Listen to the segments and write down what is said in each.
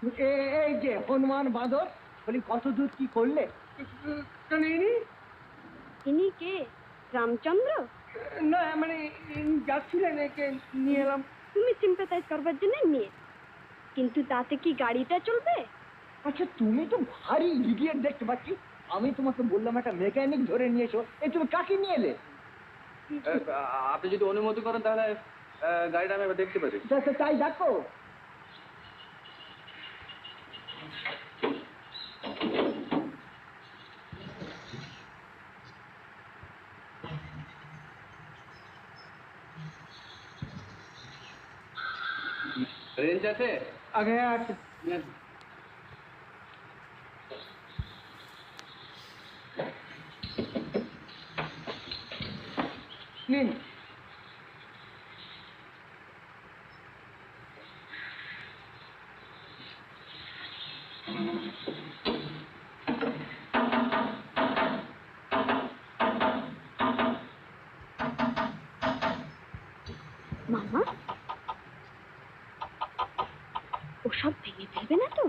এই যে হনুমান বাঁদর, বলি কত দূর কি করলে? ইনি কে? রামচন্দ্র? না মানে যাচ্ছিলেন, একে নিয়ে এলাম। তুমি সিম্পাথাইজ করবার জন্য নিয়ে, কিন্তু তাতে কি গাড়িটা চলবে? আচ্ছা তুমি তো ভারী ইডিয়েট দেখতে পাচ্ছি। আমি তোমাকে বললাম একটা মেকানিক ধরে নিয়ে এসো, তুমি কাকে নিয়ে এলে? আপনি যদি অনুমতি করেন তাহলে গাড়িটা আমি এবার দেখতে পারি। তাই দেখো। রেঞ্জ আছে? আগে আছে। নিন। মামা, ওসব ভেঙে ফেলবে না তো?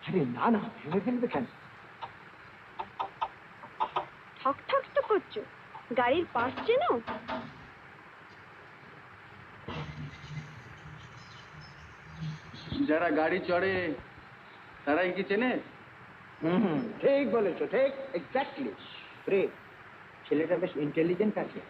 আরে না না, ভেঙে ফেলবে কেন? ঠক ঠক তো করছো। গাড়ির পাশ চেনো? যারা গাড়ি চড়ে তারাই কি চেনে? ঠিক বলেছো, ঠিক, এক্স্যাক্টলি। রে, ছেলেটা বেশ ইন্টেলিজেন্ট আছে।